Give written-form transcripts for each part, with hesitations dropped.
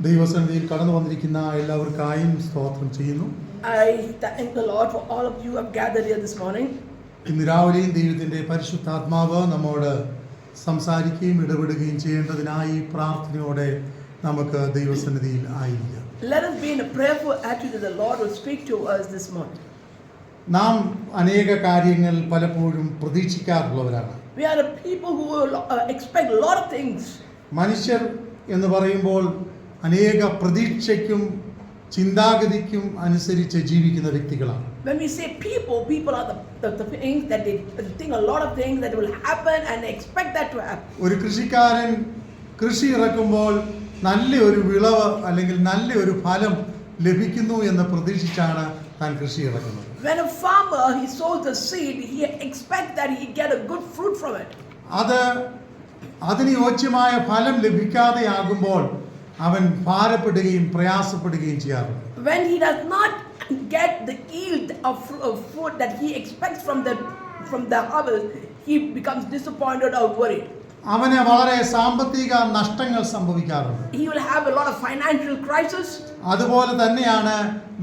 ദൈവസന്നിധിയിൽ കടന്നു വന്നിരിക്കുന്ന എല്ലാവർക്കായും സ്തോത്രം ചെയ്യുന്നു. I thank the Lord for all of you who have gathered here this morning. ഇന്ന് രാവിലെയും ദൈവത്തിന്റെ പരിശുദ്ധാത്മാവ് നമ്മോട് സംസാരിക്കുകയും ഇടപെടുകയും ചെയ്യേണ്ടതിനായി പ്രാർത്ഥനയോടെ നമുക്ക് ദൈവസന്നിധിയിൽ ആയിരിക്കാം. Let us be in a prayerful attitude that the Lord will speak to us this morning. നാം അനേക കാര്യങ്ങൾ പലപ്പോഴും പ്രതീക്ഷിക്കാറുള്ളവരാണ്. We are the people who will expect a lot of things. മനുഷ്യർ എന്ന് പറയുമ്പോൾ അനേക പ്രതീക്ഷയ്ക്കും ചിന്താഗതിക്കും അനുസരിച്ച് ജീവിക്കുന്ന വ്യക്തികളാണ്. When we say people are the things that they think a lot of things that will happen and they expect that to happen. ഒരു കൃഷിക്കാരൻ കൃഷി ഇറക്കുമ്പോൾ നല്ലൊരു വിളവ് അല്ലെങ്കിൽ നല്ലൊരു ഫലം ലഭിക്കുന്നു എന്ന് പ്രതീക്ഷിച്ചാണ് താൻ കൃഷി ഇറക്കുന്നത്. When a farmer he sows the seed, he expects that he get a good fruit from it. അതിന് യോജ്യമായ ഫലം ലഭിക്കാതെയാകുമ്പോൾ അവൻ ഭാരപ്പെടുകയും പ്രയാസപ്പെടുകയും ചെയ്യാറുണ്ട്. When he does not get the yield of food that he expects from the harvest, he becomes disappointed or worried. അവന് വളരെ സാമ്പത്തിക നഷ്ടങ്ങൾ സംഭവിക്കാറുണ്ട്. He will have a lot of financial crisis. അതുപോലെ തന്നെയാണ്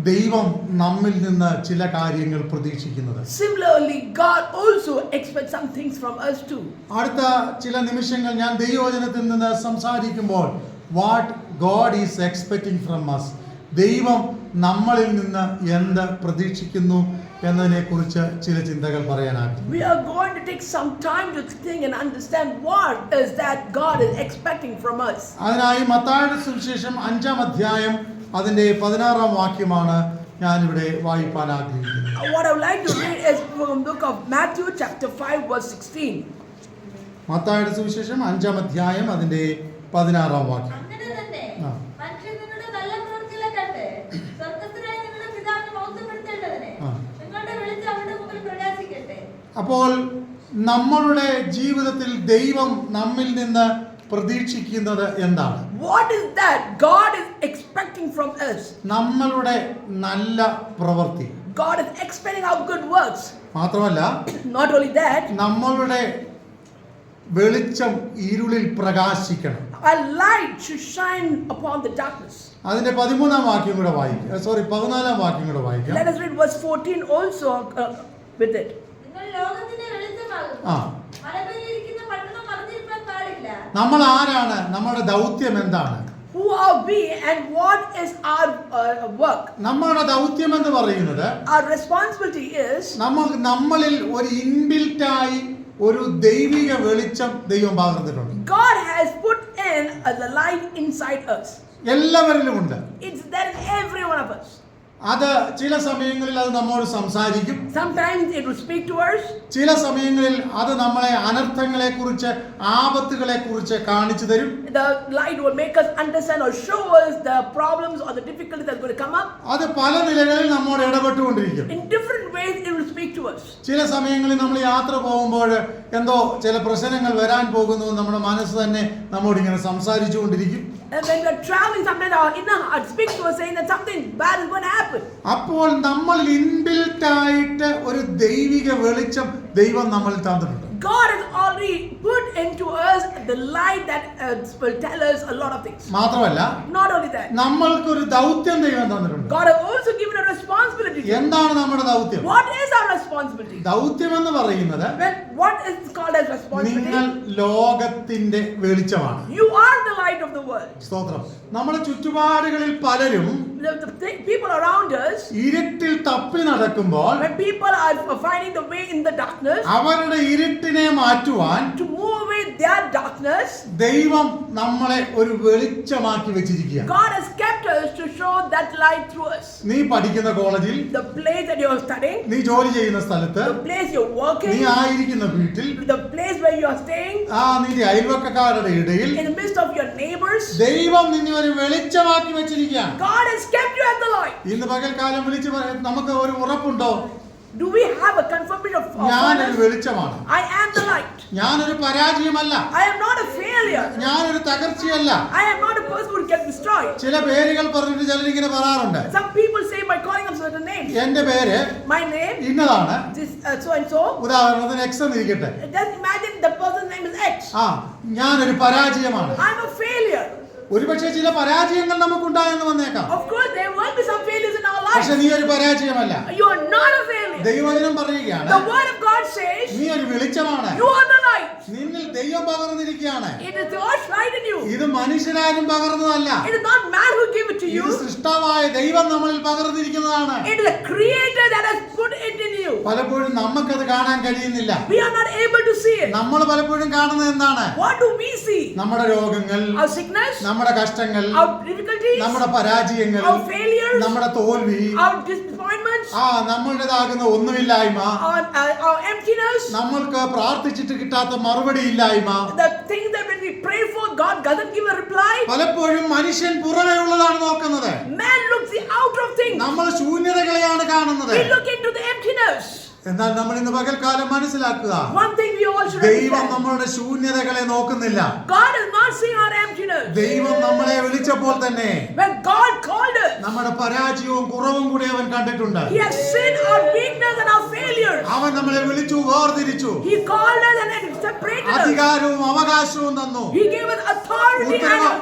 ദൈവം നമ്മിൽ നിന്ന് ചില കാര്യങ്ങൾ പ്രതീക്ഷിക്കുന്നത്. Similarly, God also expects some things from us too. അടുത്ത ചില നിമിഷങ്ങൾ ഞാൻ ദൈവവചനത്തിൽ നിന്ന് സംസാരിക്കുമ്പോൾ what God is expecting from us, ദൈവം നമ്മളിൽ നിന്ന് എന്ത് പ്രതീക്ഷിക്കുന്നു എന്നതിനെക്കുറിച്ച് ചില ചിന്തകൾ പറയാനാകും. We are going to take some time to think and understand what is that God is expecting from us. അതിനായി മത്തായിയുടെ സുവിശേഷം 5-ാം അധ്യായം അതിന്റെ 16-ാം വാക്യമാണ് ഞാൻ ഇവിടെ വായിക്കാൻ ആഗ്രഹിക്കുന്നത്. What I would like to read is from the book of Matthew chapter 5 verse 16. മത്തായിയുടെ സുവിശേഷം 5-ാം അധ്യായം അതിന്റെ 16-ാം വാക്യം. അപ്പോൾ നമ്മളുടെ ജീവിതത്തിൽ ദൈവം നമ്മിൽ നിന്ന് പ്രതീക്ഷിക്കുന്നത് എന്താണ്? What is that God is expecting from us? നമ്മളുടെ നല്ല പ്രവൃത്തി. God is expecting our good works. മാത്രമല്ല, not only that, നമ്മളുടെ വെളിച്ചം ഇരുളിൽ പ്രകാശിക്കണം. Our light should shine upon the darkness. അതിന്റെ 13-ാം വാക്യം കൂടെ വായിക്കാം. 14-ാം വാക്യം കൂടെ വായിക്കാം. Let us read verse 14 also with it. നമ്മൾ ആരാണ്? നമ്മുടെ ദൗത്യം എന്താണ്? Who are we and what is our work? നമ്മുടെ ദൗത്യം എന്ന് പറയുന്നത്, our responsibility is, നമ്മളിൽ ഒരു ഇൻബിൽറ്റ് ആയി ഒരു ദൈവിക വെളിച്ചം ദൈവം പകർന്നിട്ടുണ്ട്. God has put in the light inside us. എല്ലാവരിലും ഉണ്ട്. It's there in every one of us. അത് ചില സമയങ്ങളിൽ അത് നമ്മോട് സംസാരിക്കും. Sometimes it will speak to us. ചില സമയങ്ങളിൽ അത് നമ്മളെ അനർത്ഥങ്ങളെ കുറിച്ച് ആപത്തുകളെ കുറിച്ച് കാണിച്ചു തരും. The light will make us understand or show us the problems or the difficulties that are going to come up. അത് പല നിലകളിൽ നമ്മോട് ഇടപെട്ടുകൊണ്ടിരിക്കും. In different ways it will speak to us. ചില സമയങ്ങളിൽ നമ്മൾ യാത്ര പോകുമ്പോൾ എന്തോ ചില പ്രശ്നങ്ങൾ വരാൻ പോകുന്നു, നമ്മുടെ മനസ്സ് തന്നെ നമ്മോട് ഇങ്ങനെ സംസാരിച്ചുകൊണ്ടിരിക്കും. And when we are traveling, sometimes our inner heart speaks to us saying that something bad is going to happen. അപ്പോൾ നമ്മൾ ഇൻബിൽറ്റ് ആയിട്ട് ഒരു ദൈവിക വെളിച്ചം ദൈവം നമ്മളിൽ തന്നിട്ടുണ്ട്. God has already put into us the light that will tell us a lot of things. മാത്രമല്ല, not only that, നമ്മൾക്ക് ഒരു ദൗത്യം ദൈവം തന്നിട്ടുണ്ട്. God has also given a responsibility. എന്താണ് നമ്മുടെ ദൗത്യം? What is our responsibility? ദൗത്യം എന്ന് പറയുന്നത്, what is called as responsibility? നിങ്ങൾ ലോകത്തിന്റെ വെളിച്ചമാണ്. You are the light of the world. സ്തോത്രം. നമ്മുടെ ചുറ്റുപാടുകളിൽ പലരും the people around us, ഇരുട്ടിൽ തപ്പി നടക്കുമ്പോൾ, when people are finding the way in the darkness, അവരുടെ ഇരുട്ടിനെ മാറ്റുവാൻ, to move away their darkness, ദൈവം നമ്മളെ ഒരു വെളിച്ചമാക്കി വെച്ചിരിക്കുകയാണ്. God has kept us to show that light through us. നീ പഠിക്കുന്ന കോളേജിൽ, the place that you are studying, നീ ജോലി ചെയ്യുന്ന സ്ഥലത്ത്, the place you are working, നീ ആയിരിക്കുന്ന വീട്ടിൽ, the place where you are staying, നിന്റെ അയൽവക്കക്കാരുടെ ഇടയിൽ, in the midst of your neighbors, ദൈവം നിന്നെ ഒരു വെളിച്ചമാക്കി വെച്ചിരിക്കുകയാണ്. God has kept you as the light. ഇന്ന് പകൽക്കാലം വിളിച്ച് നമുക്ക് ഒരു ഉറപ്പുണ്ടോ? Do we have a confirmation of ഞാനൊരു വെളിച്ചമാണ്. I am the light. ഞാനൊരു പരാജയമല്ല. I am not a failure. ഞാനൊരു തകർച്ചയല്ല. I am not a person who will get destroyed. ചില പേരുകൾ പറഞ്ഞിട്ട് ചിലരിങ്ങനെ പറയാറുണ്ട്. Some people say by calling up certain names. എന്റെ പേര്, my name ഇന്നതാണ്, this so and so. ഉദാഹരണത്തിന് X എന്ന് ഇരിക്കട്ടെ. Just imagine the person's name is X. ഞാനൊരു പരാജയമാണ്. I am a failure. ഒരുപക്ഷെ ചില പരാജയങ്ങൾ നമുക്കുണ്ടായെന്ന് വന്നേക്കാം. Of course, there will be some failures in our പക്ഷെ lives. നീ ഒരു പരാജയമല്ല. You are not a failure. ദൈവവചനം പറയുകയാണ്, The word of God says, നീ ഒരു വെളിച്ചമാണ്. you are the light. നിന്നിൽ ദൈവം പകർന്നിരിക്കുകയാണ്. It is God's light in you. ഇത് മനുഷ്യരാരും പകർന്നതല്ല. It is not man who gave it to you. ഇത് സൃഷ്ടാവായ ദൈവം നമ്മളിൽ പകർന്നിരിക്കുന്നതാണ്. It is the Creator that has put it in you. പലപ്പോഴും നമുക്കത് കാണാൻ കഴിയുന്നില്ല. We are not able to see it. നമ്മൾ പലപ്പോഴും കാണുന്നത് എന്താണ്? What do we see? നമ്മുടെ രോഗങ്ങൾ, Our sickness, നമ്മുടെ കഷ്ടങ്ങൾ, our difficulties, നമ്മുടെ പരാജയങ്ങൾ, our failures, നമ്മുടെ തോൽവി, our disappointments, നമ്മളുടേതാകുന്ന ഒന്നുമില്ലായ്മ, our emptiness, നമ്മൾക്ക് പ്രാർത്ഥിച്ചിട്ട് കിട്ടാത്ത മറുപടി ഇല്ലായ്മ, the things that when we pray for, God doesn't give a reply. പലപ്പോഴും മനുഷ്യൻ പുറമേ ഉള്ളതാണ് നോക്കുന്നത്. Man looks the outer of things. നമ്മൾ ശൂന്യതകളെയാണ് കാണുന്നത്. We look into the emptiness. എന്നാൽ നമ്മൾ ഇന്ന് പകൽക്കാലം മനസ്സിലാക്കുക, One thing we all should ദൈവം understand. നമ്മളുടെ ശൂന്യതകളെ നോക്കുന്നില്ല. God is not seeing our emptiness. ദൈവം നമ്മളെ വിളിച്ചപ്പോൾ തന്നെ When God called us, നമ്മുടെ പരാജയവും കുറവും കൂടി അവൻ കണ്ടിട്ടുണ്ട്. He has seen our weakness and our failures. അവൻ നമ്മളെ വിളിച്ചു, വേർതിരിച്ചു, He called us and separated us. അധികാരവും അവകാശവും തന്നു, He gave us authority ഉത്തരവാ-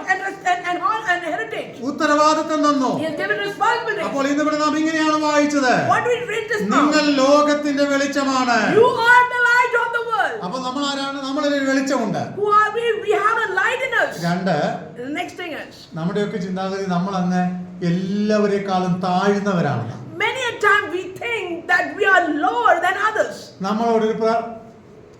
and heritage. ഉത്തരവാദിത്വം തന്നു. He has given responsibility. അപ്പോൾ ഇന്നിവിടെ നാം ഇങ്ങനെയാണ് വായിച്ചത്, What do we read this now? നിങ്ങൾ ലോകത്തിന്റെ വെളിച്ചമാണ്. You are the light of the world. അപ്പൊ നമ്മൾ ആരാണ്? നമ്മളൊരു വെളിച്ചമുണ്ട്. Who are we? We have a light in us. രണ്ട്, The next thing is, നമ്മുടെയൊക്കെ ചിന്താഗതി നമ്മൾ അങ്ങ് എല്ലാവരെക്കാളും താഴ്ന്നവരാണ്. many a time we think that we are lower than others.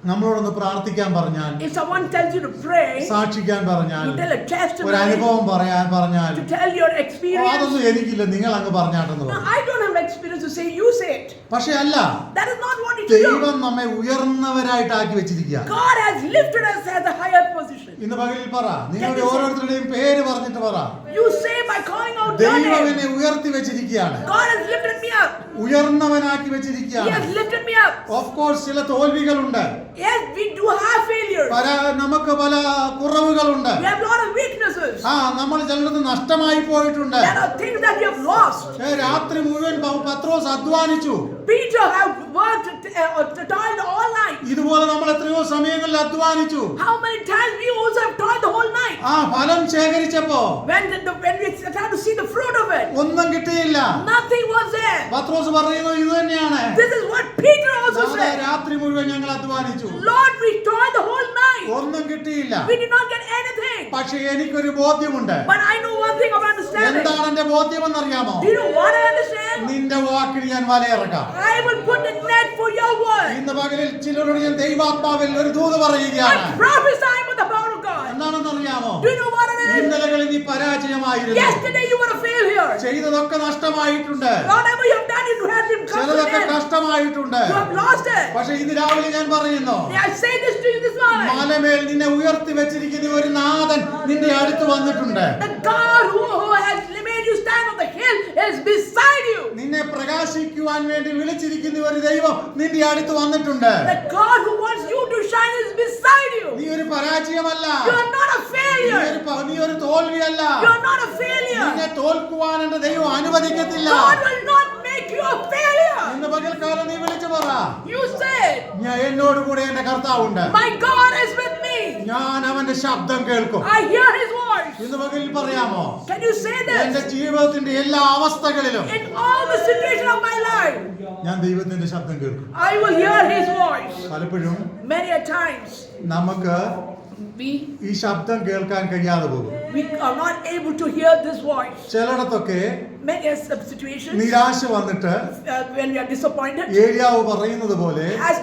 നമ്മളോടൊന്ന് പ്രാർത്ഥിക്കാൻ പറഞ്ഞാൽ, If someone tells you to pray, സാക്ഷിക്കാൻ പറഞ്ഞാൽ, to tell a ഒരു testimony, അനുഭവം പറഞ്ഞാൽ, to tell your experience. അതൊന്നും എനിക്കില്ല, നിങ്ങൾ അങ്ങ് പറഞ്ഞാട്ടെന്ന് No, പറഞ്ഞു. I don't have experience to say, you say it. പക്ഷെ അല്ല, That is not what it is. ദൈവം നമ്മെ ഉയർന്നവരായിട്ടാക്കി വെച്ചിരിക്കുക. God has lifted us as a higher position. ഇന്ന് പകലിൽ പറ, നിങ്ങളുടെ ഓരോരുത്തരുടെയും പേര് പറഞ്ഞിട്ട് പറ, You say by calling out your ദൈവം name. എന്നെ ഉയർത്തി വെച്ചിരിക്കുകയാണ്, God has lifted me up. ഉയർന്നവനാക്കി He വെച്ചിരിക്കുകയാണ്. has lifted me up. Of course ചില തോൽവികളുണ്ട്, Yes, we do have failures. നമുക്ക് പല കുറവുകളുണ്ട്. We have a lot of weaknesses. നമ്മൾ ചിലത് നഷ്ടമായി പോയിട്ടുണ്ട്. There are things that we have lost. രാത്രി മുഴുവൻ പത്രോസ് അധ്വാനിച്ചു. Peter have worked toiled all night. ഇതുപോലെ നമ്മൾ എത്രയോ സമയങ്ങളിൽ അധ്വാനിച്ചു. How many times we also have toiled the whole night? ഫലം ശേഖരിച്ചപ്പോ When we started to see the fruit of it, ഒന്നും കിട്ടിയില്ല. nothing was there. പത്രോസ് പറയുന്നു, ഇത് തന്നെയാണ്, This is what Peter also said. രാത്രി മുഴുവൻ ഞങ്ങൾ അധ്വാനിച്ചു, Lord, we toiled the whole night. ഒന്നും കിട്ടിയില്ല. We did not get anything. പക്ഷെ എനിക്കൊരു ബോധ്യമുണ്ട്. But I know one thing of understanding. എന്താണ് എന്റെ ബോധ്യം എന്നറിയാമോ? Do you know what I understand? നിന്റെ വാക്കിന് ഞാൻ വലയിറക്കാം. I will put the net for your word. ഇന്ന് പകലിൽ ചിലരോട് ഞാൻ ദൈവാത്മാവിൽ ഒരു ദൂത് I പറയുകയാണ്. prophesy with the power of God. എന്താണെന്നറിയാമോ? Do you know what it is? ഇന്നലകളിൽ നീ പരാജയമായിരുന്നു. Yesterday you were a failure. ചെയ്തതൊക്കെ നഷ്ടമായിട്ടുണ്ട്. Whatever you have done, it has been ചിലതൊക്കെ cost. കഷ്ടമായിട്ടുണ്ട്. You have lost it. പക്ഷെ ഇന്ന് രാവിലെ ഞാൻ പറയുന്നു, I say this to you this morning. മലമേൽ നിന്നെ ഉയർത്തി വെച്ചിരിക്കുന്ന ഒരു നാഥൻ നിന്റെ അടുത്ത് വന്നിട്ടുണ്ട്. The God who has made you stand on the hill is beside you. നിന്നെ പ്രകാശിക്കുവാൻ വേണ്ടി വിളിച്ചിരിക്കുന്ന ഒരു ദൈവം നിന്റെ അടുത്ത് വന്നിട്ടുണ്ട്. The God who wants you to shine is beside you. നീ ഒരു പരാജയമല്ല, You are not a failure. നീ ഒരു തോൽവിയല്ല. You are not a failure. നിന്നെ തോൽക്കുവാൻ എന്റെ ദൈവം അനുവദിക്കത്തില്ല. God will not make you a failure. ഇന്ന് പകൽക്കാലം നീ വിളിച്ചു പറ, You say, ഞാൻ എന്നോട് കൂടെ എന്റെ കർത്താവുണ്ട്, my God is with me. ഞാൻ അവന്റെ ശബ്ദം കേൾക്കും. I hear his voice. ഇന്ന് പകലിൽ പറയാമോ, Can you say എന്റെ this? ജീവിതത്തിന്റെ എല്ലാ അവസ്ഥകളിലും In all the situation of my life, ഞാൻ ദൈവത്തിന്റെ ശബ്ദം കേൾക്കും. I will hear his voice. പലപ്പോഴും Many a times, നമുക്ക് we ഈ ശബ്ദം കേൾക്കാൻ കഴിയാതെ പോകും. are not able to hear this voice. ചിലയിടത്തൊക്കെ Many a situations, നിരാശ വന്നിട്ട് when we are disappointed, ഏലിയാവ് പറയുന്നത് പോലെ, as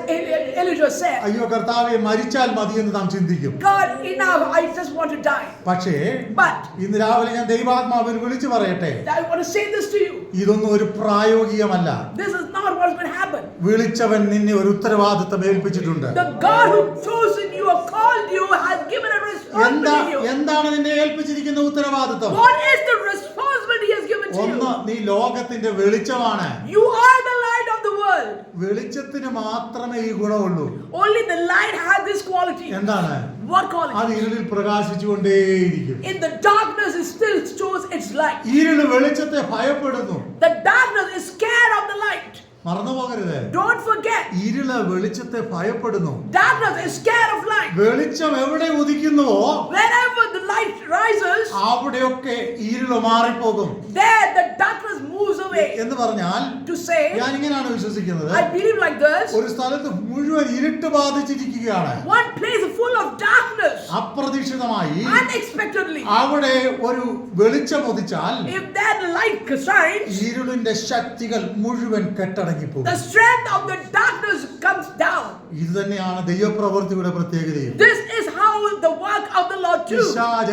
Elijah said, അയ്യോ കർത്താവെ മരിച്ചാൽ മതിയെന്ന് നാം ചിന്തിക്കും. God, enough, I just want to die. പക്ഷേ But ഇന്ന് രാവിലെ ഞാൻ ദൈവാത്മാവിൽ വിളിച്ചു പറയട്ടെ, I want to say this to you. ഇതൊന്നും ഒരു പ്രായോഗികമല്ല. This is not what's going to happen. വിളിച്ചവൻ നിന്നെ ഒരു ഉത്തരവാദിത്തം ഏൽപ്പിച്ചിട്ടുണ്ട്. The God who chosen you or called you has given a responsibility to you. എന്താണ് നിന്നെ ഏൽപ്പിച്ചിരിക്കുന്ന ഉത്തരവാദിത്തം? What is the responsibility he has given to ഒന്ന്, you? നീ ലോകത്തിന്റെ വെളിച്ചമാണ്. You are the light of the world. വെളിച്ചത്തിന് മാത്രമേ ഈ ഗുണമുള്ളൂ. Only the light has this quality. എന്താണ്? What quality? അത് ഇരുളിൽ പ്രകാശിച്ചുകൊണ്ടേയിരിക്കും. In the darkness it still shows its light. ഇരുള് വെളിച്ചത്തെ ഭയപ്പെടുന്നു. The darkness is scared of the light. മറന്നു പോകരുത്. Don't forget. ഇരുള് വെളിച്ചത്തെ ഭയപ്പെടുന്നു. Darkness is scared of light. വെളിച്ചം എവിടെ ഉദിക്കുന്നുവോ Wherever the light rises, അവിടെയൊക്കെ ഇരുള് മാറിപ്പോകും. there the darkness moves away. എന്ന് പറഞ്ഞാൽ To say, ഞാൻ ഇങ്ങനെയാണ് വിശ്വസിക്കുന്നത്, I believe like this. ഒരു സ്ഥലത്ത് മുഴുവൻ ഇരുട്ട് ബാധിച്ചിരിക്കുകയാണ്. One place full of darkness. അപ്രതീക്ഷിതമായി Unexpectedly. അവിടെ ഒരു വെളിച്ചം ഉദിച്ചാൽ If that light shines, ഇരുളിന്റെ ശക്തികൾ മുഴുവൻ കെട്ടടങ്ങിപ്പോകും. the strength of the darkness comes down. ഇത് തന്നെയാണ് ദൈവപ്രവൃത്തിയുടെ പ്രത്യേകതയും. This is how the work of the Lord too. പിശാച്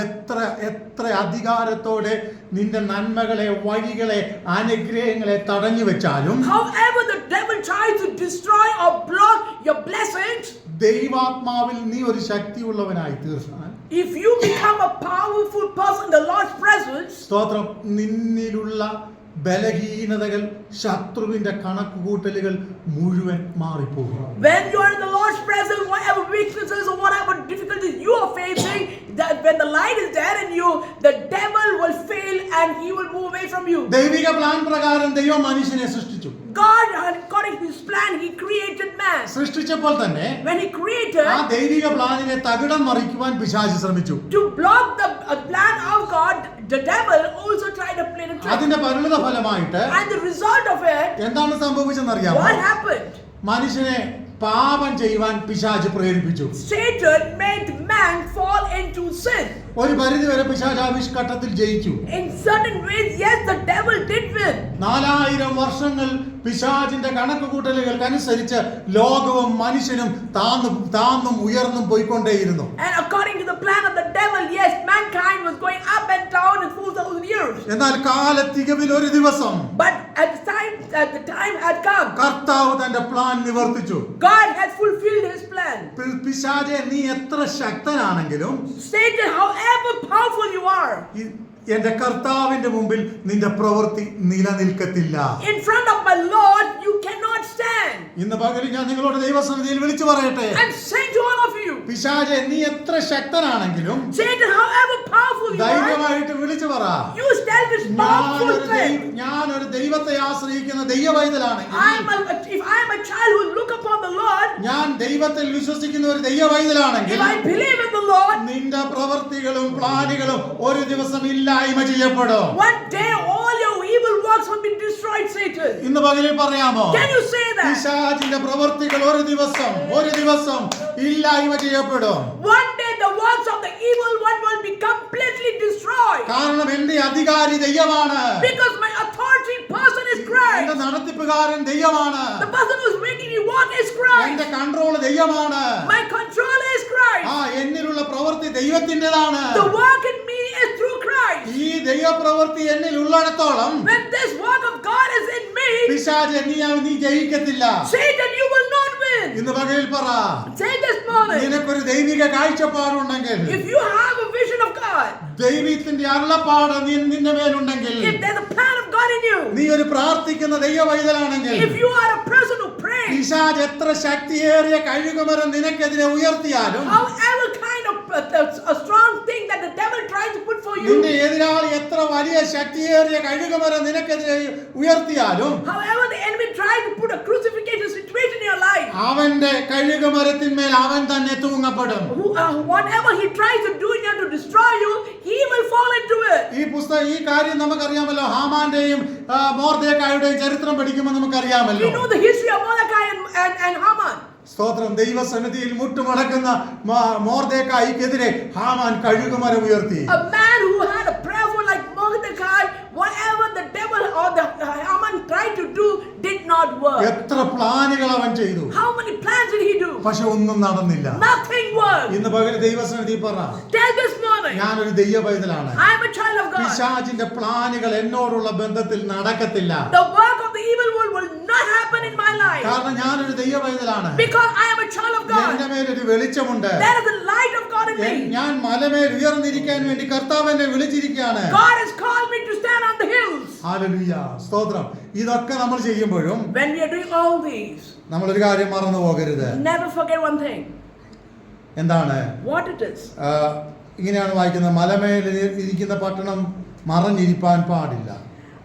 എത്ര അധികാരത്തോടെ നിന്റെ നന്മകളെ, വഴികളെ, അനുഗ്രഹങ്ങളെ തടഞ്ഞു വെച്ചാലും, However the devil tries to destroy or block your blessings, ദൈവാത്മാവിൽ നീ ഒരു ശക്തിയുള്ളവനായി തീർന്നാൽ, if you become a powerful person in the Lord's presence, സ്തോത്രം, നിന്നിലുള്ള ബലഹീനതകൾ, ശത്രുവിന്റെ കണക്കുകൂട്ടലുകൾ മുഴുവൻ മാറിപ്പോകും. when you are in the Lord's presence, whatever weaknesses or whatever difficulties you are facing, that when the light is there in you, the devil will fail and he will move away from you. ദൈവിക plan പ്രകാരം ദൈവം മനുഷ്യനെ സൃഷ്ടിച്ചു. God, according to his plan, he created man. സൃഷ്ടിച്ചപ്പോൾ തന്നെ When he created, ആ ദൈവിക പ്ലാനിനെ തകിടം മറിക്കുവാൻ പിശാച് ശ്രമിച്ചു. to block the plan of God, the devil also tried to play the trick. അതിന്റെ പരിണിത ഫലമായിട്ട് And the result of it, എന്താണ് സംഭവിച്ചെന്നറിയാമോ? what happened? മനുഷ്യനെ പാപം ചെയ്യുവാൻ പിശാച് പ്രേരിപ്പിച്ചു. Satan made man fall into sin. ഒരു പരിധി വരെ പിശാച് ആവിഷ്കട്ടത്തിൽ ജയിച്ചു. In certain ways, yes, the devil did win. 4000 വർഷങ്ങൾ പിശാചിന്റെ കണക്കുകൂട്ടലുകൾക്കനുസരിച്ച് ലോകവും മനുഷ്യനും താന്നും ഉയർന്നും പോയിക്കൊണ്ടേയിരുന്നു. And according to the plan of the devil, yes, mankind was going up and down in 4,000 years. എന്നാൽ കാലത്തികവിൽ ഒരു ദിവസം But at the time had come, കർത്താവ് തന്റെ plan നിവർത്തിച്ചു. God had fulfilled his plan. പിശാചെ, നീ എത്ര ശക്തനാണെങ്കിലും Satan, however powerful you are, എന്റെ കർത്താവിന്റെ മുമ്പിൽ നിന്റെ പ്രവൃത്തി നിലനിൽക്കത്തില്ല. in front of my Lord, you cannot stand. ഇന്ന് പകൽ ഞാൻ നിങ്ങളോട് ദൈവസന്നിധിയിൽ വിളിച്ചു പറയട്ടെ, I'm saying to all of you, പിശാചെ, നീ എത്ര ശക്തനാണെങ്കിലും Satan, however powerful you are, ധൈര്യമായിട്ട് വിളിച്ചു പറ, you stand this powerful thing. ഞാനൊരു ദൈവത്തെ ആശ്രയിക്കുന്ന ദൈവവൈതലാണെങ്കിൽ, If I am a child who look upon the Lord, ഞാൻ ദൈവത്തിൽ വിശ്വസിക്കുന്ന ഒരു ദൈവവൈതലാണെങ്കിൽ, if I believe in the Lord, നിന്റെ പ്രവൃത്തികളും പ്ലാനുകളും ഒരു ദിവസം ഇല്ലായ്മ ചെയ്യപ്പെടും. one day all your evil works will be destroyed, Satan. ഇന്ന് പകലിൽ പറയാമോ? Can you say that? പിശാചിന്റെ പ്രവൃത്തികൾ ഒരു ദിവസം ഇല്ലായ്മ ചെയ്യപ്പെടും. One day the works of the evil one will be completely destroyed. കാരണം എന്റെ അധികാരി ദൈവമാണ്. Because my authority person is Christ. എന്റെ നടത്തിപ്പുകാരൻ ദൈവമാണ്. The person who is making me walk is Christ. എന്റെ കൺട്രോൾ ദൈവമാണ്. My controller is Christ. എന്നിലുള്ള പ്രവൃത്തി ദൈവത്തിന്റേതാണ്. The work in me is through Christ. ഈ ദൈവപ്രവൃത്തി എന്നിൽ ഉള്ളിടത്തോളം When this work of God is in me, പിശാച് നീ ജയിക്കത്തില്ല. Satan, you will not win. ഇന്ന് പകലിൽ പറ, Say this morning, നിനക്കൊരു ദൈവിക കാഴ്ചപ്പാടുണ്ടെങ്കിൽ, if you have a vision of God, ദൈവത്തിന്റെ അരുളപ്പാട് നിന്റെ മേലുണ്ടെങ്കിൽ, if there's a plan of God in you, നീ ഒരു പ്രാർത്ഥിക്കുന്ന ദൈവവൈതലാണെങ്കിൽ, if you are a person who prays, പിശാച് എത്ര ശക്തിയേറിയ കഴുകുമരം നിനക്കെതിരെ ഉയർത്തിയാലും, however kind of a strong thing that the devil tries to put for you, നിന്റെ എതിരാളി എത്ര വലിയ ശക്തിയേറിയ കഴുകുമരം നിനക്കെതിരെ ഉയർത്തിയാലും, however the enemy tries to put a crucifixion situation in your life, അവന്റെ കഴുകുമരത്തിന്മേൽ അവൻ തന്നെ തൂങ്ങപ്പെടും. whatever he tries to do in order to destroy you, he will fall into it. ഈ കാര്യം നമുക്കറിയാമല്ലോ. ഹാമാന്റെയും മോർദെഖായിയുടെയും ചരിത്രം പഠിക്കുമ്പോൾ നമുക്കറിയാമല്ലോ. We know the history of Mordecai and Haman. സ്തോത്രം. ദൈവസന്നിധിയിൽ മുട്ടുമടക്കുന്ന മോർദെഖായിക്കെതിരെ ഹാമാൻ കഴുകുമരം ഉയർത്തി. A man who had a prayer for like Mordecai, whatever the devil or the Haman tried to do did not work. എത്ര പ്ലാനുകൾ അവൻ ചെയ്തു. How many plans did he do? പക്ഷെ ഒന്നും നടന്നില്ല. Nothing worked. ഇന്ന് പകൽ ദൈവസന്നിധി പറ, Tell this morning, ഞാനൊരു ദൈവവൈതലാണ്. I am a child of God. പിശാചിന്റെ പ്ലാനുകൾ എന്നോടുള്ള ബന്ധത്തിൽ നടക്കത്തില്ല. The work of the evil one will not happen in my life. കാരണം ഞാനൊരു ദൈവവൈതലാണ്. Because I am a child of God. എന്റെ മേലൊരു വെളിച്ചമുണ്ട്. There is a light of God in me. ഞാൻ മലമേൽ ഉയർന്നിരിക്കാൻ വേണ്ടി കർത്താവ് എന്നെ വിളിച്ചിരിക്കുകയാണ്. God has called me to stand on the hills. Hallelujah, സ്തോത്രം. ഇതൊക്കെ നമ്മൾ ചെയ്യുമ്പോഴും When we are doing all these, നമ്മളൊരു കാര്യം മറന്നു പോകരുത്. never forget one thing. എന്താണ്? What it is. ഇങ്ങനെയാണ് വായിക്കുന്നത്, മലമേൽ ഇരിക്കുന്ന പട്ടണം മറഞ്ഞിരിപ്പാൻ പാടില്ല.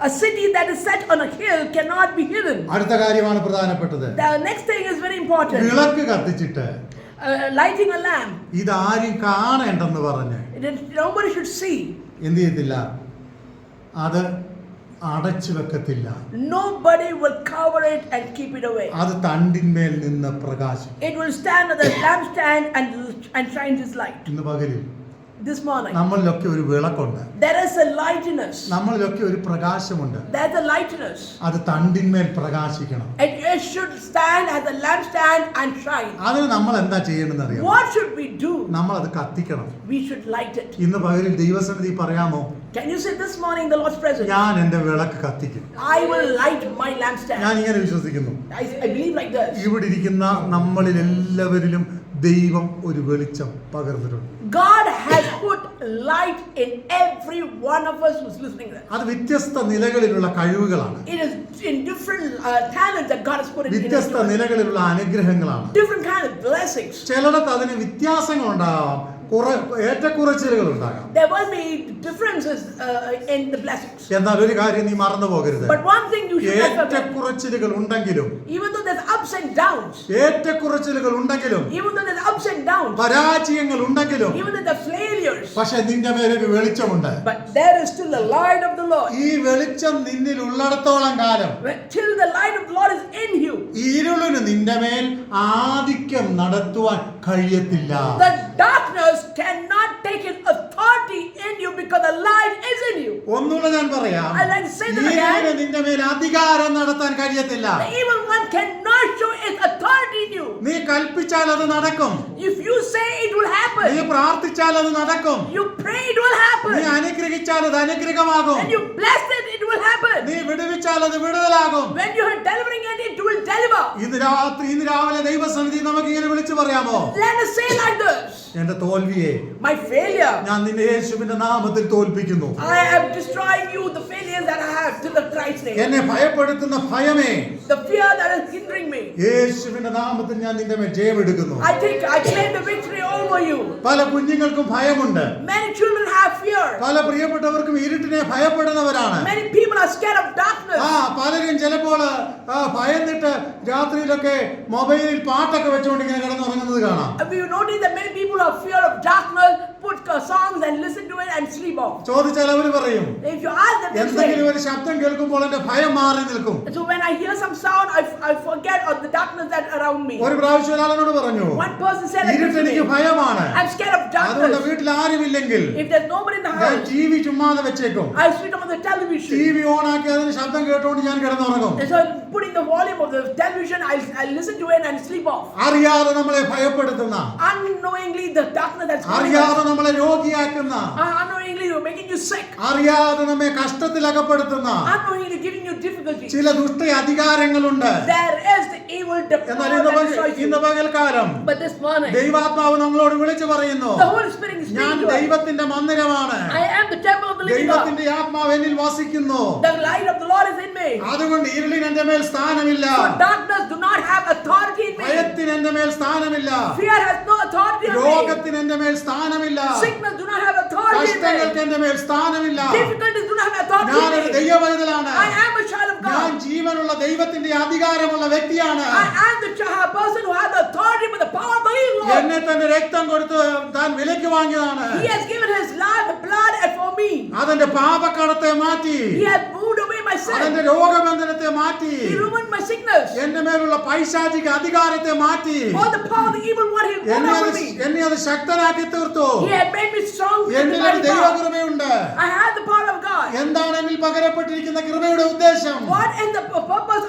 A city that is set on a hill cannot be hidden. അടുത്ത കാര്യമാണ് പ്രധാനപ്പെട്ടത്. The next thing is very important. വിളക്ക് കത്തിച്ചിട്ട് Lighting a lamp. ഇതാരും കാണേണ്ടെന്ന് പറഞ്ഞ് Nobody should see. എന്ത് ചെയ്യത്തില്ല, അത് അടച്ചു വെക്കത്തില്ല. Nobody will cover it and keep it away. അത് തണ്ടിന്മേൽ നിന്ന് പ്രകാശിക്കും. It will stand at the lampstand and shine His light. ഇന്ന് പകലിൽ This morning, നമ്മളിലൊക്കെ ഒരു വിളക്കുണ്ട്. there is a light in us. നമ്മളിലൊക്കെ ഒരു പ്രകാശമുണ്ട്. There's a light in us. അത് തണ്ടിന്മേൽ പ്രകാശിക്കണം. It should stand as a lampstand and shine. അതിന് നമ്മൾ എന്താ ചെയ്യേണ്ടതെന്ന് അറിയാമോ? What should we do? നമ്മൾ അത് കത്തിക്കണം. We should light it. ഇന്ന് പകലിൽ ദൈവസന്നിധി പറയാമോ? Can you say this morning in the Lord's presence, ഞാൻ എൻ്റെ വിളക്ക് കത്തിക്കും. I will light my lampstand. ഞാൻ ഇങ്ങനെ വിശ്വസിക്കുന്നു. I believe like this. ഇവിടെ ഇരിക്കുന്ന നമ്മളിൽ എല്ലാവരിലും ദൈവം ഒരു വെളിച്ചം പകർന്നിട്ടുണ്ട്. God has put light in every one of us who's listening there. അത് വ്യത്യസ്ത നിലകളിലുള്ള കഴിവുകളാണ്. It is in different talents that God has put in വ്യത്യസ്ത നിലകളിലുള്ള അനുഗ്രഹങ്ങളാണ്. different kind of blessings. ചിലടത്ത് അതിന് വ്യത്യാസങ്ങളുണ്ടാകാം, ഏറ്റക്കുറച്ചിലുകൾ ഉണ്ടാകാം. There will be differences in the blessings. എന്നാൽ ഒരു കാര്യം നീ മറന്നു പോകരുത്. But one thing you should not forget. ഏറ്റക്കുറച്ചിലുകൾ ഉണ്ടെങ്കിലും, Even though there's ups and downs. ഏറ്റക്കുറച്ചിലുകൾ ഉണ്ടെങ്കിലും, Even though there's ups and downs. പരാജയങ്ങൾ ഉണ്ടെങ്കിലും, Even though there's failures. പക്ഷെ നിന്റെ മേലൊരു വെളിച്ചമുണ്ട്. But there is still the light of the Lord. ഈ വെളിച്ചം നിന്നിൽ ഉള്ളിടത്തോളം കാലം, Till the light of the Lord is in you, ഇരുളിന് നിന്റെ മേൽ ആധിക്യം നടത്തുവാൻ കഴിയത്തില്ല. the darkness cannot take its authority in you because the light is in you. ഒന്നുകൂടെ ഞാൻ പറയാം, I like to say that again. ഇരുളിന് നിന്റെ മേൽ അധികാരം നടത്താൻ കഴിയത്തില്ല. The evil one cannot show its authority in you. നീ കൽപ്പിച്ചാൽ അത് നടക്കും. If you say it will നീ happen, പ്രാർത്ഥിച്ചാൽ അത് നടക്കും. you pray it will നീ happen. അനുഗ്രഹിച്ചാൽ അത് അനുഗ്രഹമാകും. When you bless it, it will happen. നീ വിടുവിച്ചാൽ അത് വിടുതലാകും. When you are delivering it, it will deliver. ഇന്ന് രാവിലെ ദൈവസന്നിധി നമുക്ക് ഇങ്ങനെ വിളിച്ചു പറയാമോ? Let us say like this. എന്റെ തോൽവിയെ My failure, ഞാൻ നിന്നെ യേശുവിന്റെ നാമത്തിൽ തോൽപ്പിക്കുന്നു. I am destroying you, the failures that I have to the Christ's name. എന്നെ ഭയപ്പെടുത്തുന്ന ഭയമേ, The fear that is hindering me, യേശുവിന്റെ നാമത്തിൽ ഞാൻ നിന്റെ മേൽ ജയമെടുക്കുന്നു. I claim the victory over you. പല കുഞ്ഞുങ്ങൾക്കും ഭയമുണ്ട്. Many children have fear. പല പ്രിയപ്പെട്ടവർക്കും ഇരുട്ടിനെ ഭയപ്പെടുന്നവരാണ്. Many people are scared of darkness. പലരും ചിലപ്പോൾ ഭയന്നിട്ട് രാത്രിയിലൊക്കെ മൊബൈലിൽ പാട്ടൊക്കെ വെച്ചുകൊണ്ട് ഇങ്ങനെ കിടന്നുറങ്ങുന്നത് കാണാം. We notice that many people are fear of darkness, put songs and listen to it and sleep off. ചോദിച്ചാൽ അവർ പറയും, If you ask them, they എന്തെങ്കിലും say, ഒരു ശബ്ദം കേൾക്കുമ്പോൾ എന്റെ ഭയം മാറി നിൽക്കും. so when I hear some sound, I forget of the darkness that around me. ഒരു പ്രാവശ്യം ഒരാളോട് പറഞ്ഞു, One person said, ഇരുട്ടെനിക്ക് ഭയമാണ്, I'm scared of അതുകൊണ്ട് darkness. വീട്ടിൽ ആരുമില്ലെങ്കിൽ If there's nobody in the ഞാൻ house, ടി വി ചുമ്മാതെ വെച്ചേക്കും. I switch on the television. T V on ആക്കി അതിന് ശബ്ദം കേട്ടോണ്ട് ഞാൻ കിടന്നുറങ്ങും. And so putting the volume of the television, I'll listen to it and sleep off. അറിയാതെ നമ്മളെ ഭയപ്പെടുത്തുന്ന, Unknowingly, the darkness that's coming അറിയാതെ നമ്മളെ രോഗിയാക്കുന്ന, unknowingly making you sick. അറിയാതെ നമ്മെ കഷ്ടത്തിൽ അകപ്പെടുത്തുന്ന Unknowingly giving you difficulties. ചില ദുഷ്ട അധികാരങ്ങളുണ്ട്. There is the evil എന്നാൽ power that destroys ഇന്ന് you. പകൽക്കാലം But this morning, ദൈവാത്മാവ് നമ്മളോട് വിളിച്ചു പറയുന്നു, the Holy Spirit is ഞാൻ speaking to us. ദൈവത്തിന്റെ മന്ദിരമാണ്, I am the temple of the living God. ദൈവത്തിന്റെ ആത്മാവ് എന്നിൽ വസിക്കുന്നു. The light of the Lord is in me. അതുകൊണ്ട് ഇരുളിന് എന്റെ മേൽ സ്ഥാനമില്ല, So darkness do not have authority in me. ഭയത്തിന് എന്റെ മേൽ സ്ഥാനമില്ല, Fear has no authority on me. രോഗത്തിന് എന്റെ മേൽ സ്ഥാനമില്ല, Sickness do not have authority in me. കഷ്ടങ്ങൾക്ക് എന്റെ മേൽ സ്ഥാനമില്ല. Difficulties do not have authority ഞാനൊരു in me. ദൈവവൈതലാണ്. I am a child of ഞാൻ God. ജീവനുള്ള ദൈവത്തിന്റെ അധികാരമുള്ള വ്യക്തിയാണ്. I am the person who has the authority with the power of the living Lord. എന്നെ തന്റെ രക്തം കൊടുത്ത് താൻ വിലയ്ക്ക് വാങ്ങിയതാണ്. He has given his life, the blood, and for me. അതിന്റെ പാപക്കടത്തെ മാറ്റി, He has moved away my sin. അതിന്റെ രോഗബന്ധനത്തെ മാറ്റി, He ruined my sickness. എന്റെ മേലുള്ള പൈശാചിക അധികാരത്തെ മാറ്റി, All the power of the evil one, he moved over me. എന്നെ അത് ശക്തനാക്കി തീർത്തു. He had made me strong with the എന്നിൽ ഒരു mighty power. ദൈവകൃപയുണ്ട്. I had the power of God. എന്താണ് എന്നിൽ പകരപ്പെട്ടിരിക്കുന്ന കൃപയുടെ ഉദ്ദേശം? What is the purpose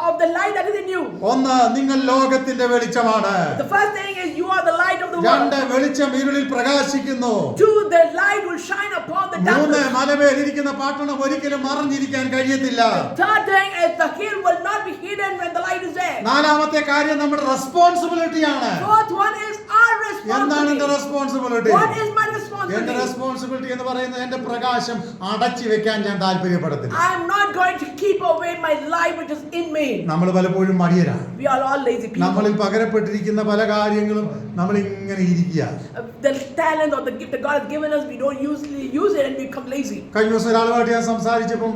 of the light that is in you? ഒന്ന്, നിങ്ങൾ ലോകത്തിന്റെ വെളിച്ചമാണ്. The first thing is you are the light of the രണ്ട്, world. വെളിച്ചം ഇരുളിൽ പ്രകാശിക്കുന്നു. Two, the light will shine upon the മൂന്ന്, darkness. മലമേൽ ഇരിക്കുന്ന പട്ടണം ഒരിക്കലും മറഞ്ഞിരിക്കാൻ കഴിയത്തില്ല. Third thing is the hill will not be hidden when the light is there. നാലാമത്തെ കാര്യം നമ്മുടെ റെസ്പോൺസിബിലിറ്റിയാണ്. Fourth one is our എന്താണ് എന്റെ responsibility. Responsibility? What is my എന്റെ responsibility? റെസ്പോൺസിബിലിറ്റി എന്ന് പറയുന്നത് എന്റെ പ്രകാശം അടച്ചു വെക്കാൻ ഞാൻ താല്പര്യപ്പെടത്തില്ല. I am not going to keep away my light which is in me. നമ്മൾ പലപ്പോഴും മടിയരാണ്. We are all lazy people. നമ്മളിൽ പകരപ്പെട്ടിരിക്കുന്ന പല കാര്യങ്ങളും നമ്മൾ ഇങ്ങനെ ഇരിക്കുക. The talent or the gift that God has given us, we don't usually use it and we become lazy. കഴിഞ്ഞ ദിവസം ഒരാളുമായിട്ട് ഞാൻ സംസാരിച്ചപ്പം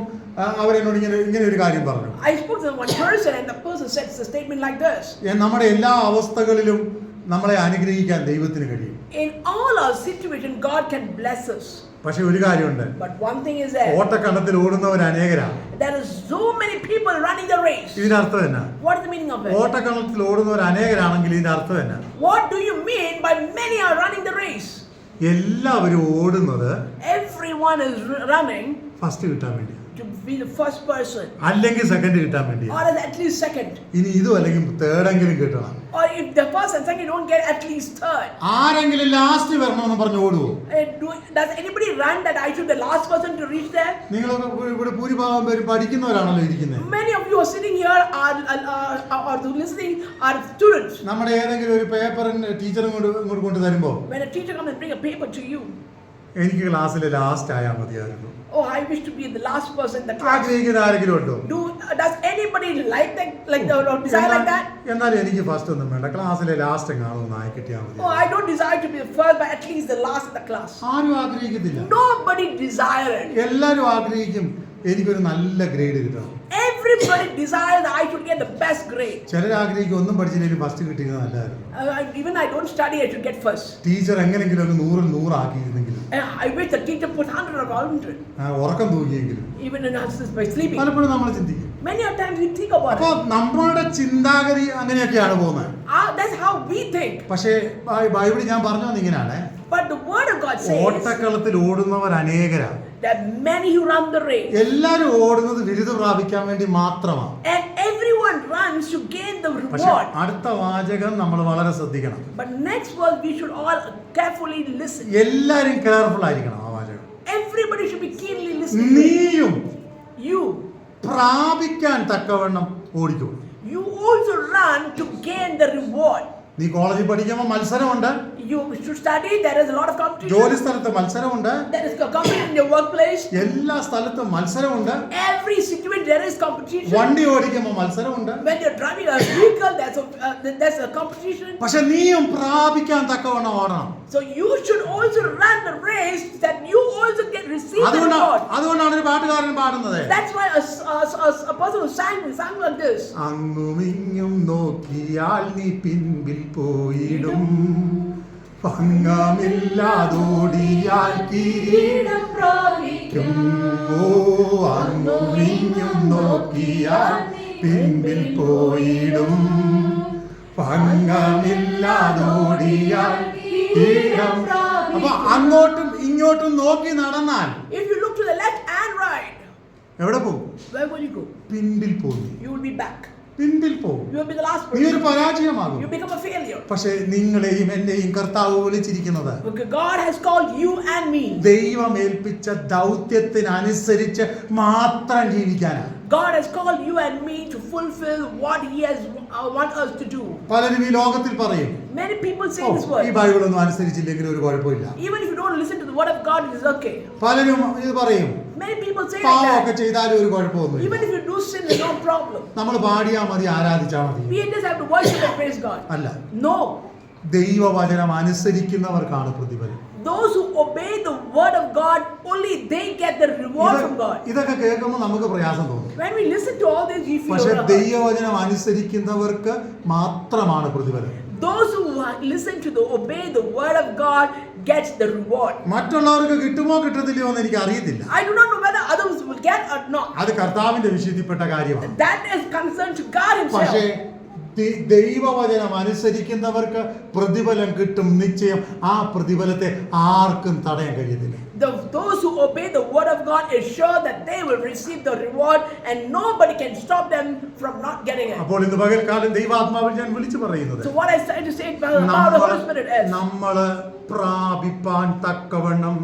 അവരെന്നോട് ഇങ്ങനെ ഒരു കാര്യം പറഞ്ഞു. I spoke to one person and the person said a statement like this. നമ്മുടെ എല്ലാ അവസ്ഥകളിലും നമ്മളെ അനുഗ്രഹിക്കാൻ ദൈവത്തിന് കഴിയും. In all our situation, God can bless us. പക്ഷെ ഒരു കാര്യമുണ്ട്, But one thing is there. ഓട്ടക്കണ്ടത്തിൽ ഓടുന്നവർ അനേകരാണ്. There are so many people running the race. ഇതിനർത്ഥം എന്നാ? What is the meaning of it? ഓട്ടക്കണ്ടത്തിൽ ഓടുന്നവർ അനേകരാണെങ്കിൽ ഇതിന്റെ അർത്ഥം എന്നാ? What do you mean by many are running the race? എല്ലാവരും ഓടുന്നത് Everyone is running ഫസ്റ്റ് കിട്ടാൻ വേണ്ടി, to be the first person, അല്ലെങ്കിൽ സെക്കൻഡ് കിട്ടാൻ വേണ്ടി, or at least second. ഇനി ഇതും അല്ലെങ്കിൽ തേർഡെങ്കിലും കിട്ടണം. Or if the first and second don't get, at least third. ആരെങ്കിലും ലാസ്റ്റ് വരണമെന്ന് പറഞ്ഞ് ഓടുവോ? Does anybody run that I should be the last person to reach there? നിങ്ങളൊക്കെ ഇവിടെ ഭൂരിഭാഗം പേര് പഠിക്കുന്നവരാണല്ലോ ഇരിക്കുന്നത്. Many of you are sitting here are listening are students. നമ്മുടെ ഏതെങ്കിലും ഒരു പേപ്പറിന് ടീച്ചർ ഇങ്ങോട്ട് കൊണ്ട് തരുമ്പോ, When a teacher comes and bring a paper to you, എനിക്ക് ക്ലാസ്സിൽ ലാസ്റ്റ് ആയാൽ മതിയായിരുന്നു, oh, I wish to be the last person in the class. ആഗ്രഹിക്കുന്ന ആരെങ്കിലും ഉണ്ടോ? Does anybody like that, or desire like that? എന്നാലും എനിക്ക് ഫസ്റ്റ് ഒന്നും വേണ്ട, ക്ലാസ്സിലെ ലാസ്റ്റ് എങ്ങാണോ ആയി കിട്ടിയാൽ മതി. Oh, I don't desire to be the first, but at least the last in the class. ആരും ആഗ്രഹിക്കത്തില്ല. Nobody desire it. എല്ലാരും ആഗ്രഹിക്കും എനിക്കൊരു നല്ല ഗ്രേഡ് കിട്ടണം. Everybody desires that I should get the best grade. ചിലർ ആഗ്രഹിക്കും ഒന്നും പഠിച്ചില്ലെങ്കിൽ ഫസ്റ്റ് കിട്ടിയത് നല്ലതായിരുന്നു. Even I don't study, I should get first. Teacher എങ്ങനെങ്കിലും ഒരു 100 ആക്കിയിരുന്നെങ്കിലും, I wish the teacher put 100 or 100. ഉറക്കം തൂങ്ങിയെങ്കിലും, Even in us by sleeping. പലപ്പോഴും നമ്മൾ ചിന്തിക്കും. Many a times we think about അപ്പൊ it. നമ്മുടെ ചിന്താഗതി അങ്ങനെയൊക്കെയാണ് പോകുന്നത്. That's how we think. പക്ഷേ ബൈബിളിൽ ഞാൻ പറഞ്ഞു ഇങ്ങനെയാണ്, But the word of God says ഓട്ടക്കളത്തിൽ ഓടുന്നവർ അനേകരാണ്. that many who run the race. എല്ലാരും ഓടുന്നത് ബിരുദം പ്രാപിക്കാൻ വേണ്ടി മാത്രമാണ്. And everyone runs to gain the പക്ഷെ reward. അടുത്ത വാചകം നമ്മൾ വളരെ ശ്രദ്ധിക്കണം. But next verse we should all carefully listen. എല്ലാരും കെയർഫുൾ ആയിരിക്കണം ആ വാചകം. Everybody should be keenly listening. നീയും You പ്രാപിക്കാൻ തക്കവണ്ണം ഓടിക്കൂ. also run to gain the reward. നീ കോളേജിൽ പഠിക്കുമ്പോൾ മത്സരമുണ്ട്, You should study. There is a lot of competition. ജോലി സ്ഥലത്ത് മത്സരമുണ്ട്, There is competition in your workplace. എല്ലാ സ്ഥലത്തും മത്സരമുണ്ട്. Every situation there is competition. വണ്ടി ഓടിക്കുമ്പോൾ മത്സരമുണ്ട്. When you're driving a vehicle, there's a competition. പക്ഷെ നീയും പ്രാപിക്കാൻ തക്കവണ്ണം ഓടണം. So you should also run the race that you also receive the reward. അതുകൊണ്ടാണ് ഒരു പാട്ടുകാരൻ പാടുന്നത്. That's why a person who sang like this. അങ്ങുമിങ്ങും നോക്കിയാൽ നീ പിൻപിൽ പോയിടും, ഭംഗമില്ലാതോടിയാൽ കിരീടം പ്രാപിക്കും. ഓ അങ്ങുമിങ്ങും നോക്കിയാൽ പിൻപിൽ പോയിടും, ഭംഗമില്ലാതോടിയാൽ കിരീടം. അപ്പൊ അങ്ങോട്ടും ഇങ്ങോട്ടും നോക്കി നടന്നാൽ, If you look to the left and right, എവിടെ പോകും? where will you go? പിൻപിൽ പോകും. You will be back. പിൻപിൽ പോകും. You will be the last നീ ഒരു person. പരാജയമാകും. You become a failure. പക്ഷെ നിങ്ങളെയും എന്നെയും കർത്താവ് വിളിച്ചിരിക്കുന്നത് Because God has called you and me. ദൈവം ഏൽപ്പിച്ച ദൗത്യത്തിനനുസരിച്ച് മാത്രം ജീവിക്കാനാണ്. God has called you and me to fulfill what He has want us to do. പലരും ഈ ലോകത്തിൽ പറയും, Many people say "oh, this ഈ word. ബൈബിളൊന്നും അനുസരിച്ചില്ലെങ്കിൽ ഒരു കുഴപ്പമില്ല." Even if you don't listen to the word of God, it is okay. പലരും ഇത് പറയും, Many people say like പാവമൊക്കെ that. ചെയ്താലും ഒരു കുഴപ്പമൊന്നുമില്ല, Even if you do sin, there's no problem. നമ്മൾ പാടിയാ മതി, ആരാധിച്ചാ മതി. We just have to worship and praise God. അല്ല, No. ദൈവവചനം അനുസരിക്കുന്നവർക്കാണ് പ്രതിഫലം. Those who obey the word of God, only they get the reward from God. ഇതൊക്കെ കേൾക്കുമ്പോൾ നമുക്ക് പ്രയാസം തോന്നും. When we listen to all this, we feel പക്ഷെ hurt. ദൈവവചനം അനുസരിക്കുന്നവർക്ക് മാത്രമാണ് പ്രതിഫലം. Those who listen to obey the word of God gets the reward. മറ്റുള്ളവർക്ക് കിട്ടുമോ കിട്ടത്തില്ലയോ എന്ന് എനിക്ക് അറിയത്തില്ല. I do not know whether others will get or not. അത് കർത്താവിന്റെ വിഷയത്തിൽപ്പെട്ട കാര്യമാണ്. That is concerned to God Himself. പക്ഷേ ദൈവവചനം അനുസരിക്കുന്നവർക്ക് പ്രതിഫലം കിട്ടും നിശ്ചയം. ആ പ്രതിഫലത്തെ ആർക്കും തടയാൻ കഴിയത്തില്ല. Those who obey the word of God is sure that they will receive the reward, and nobody can stop them from not getting it. അപ്പോൾ ഇന്ന് പകൽക്കാലം ദൈവാത്മാവിൽ ഞാൻ വിളിച്ചു പറയുന്നത്, So what I said to say about the Holy Spirit is, നമ്മള് പ്രാപിപ്പാൻ തക്കവണ്ണം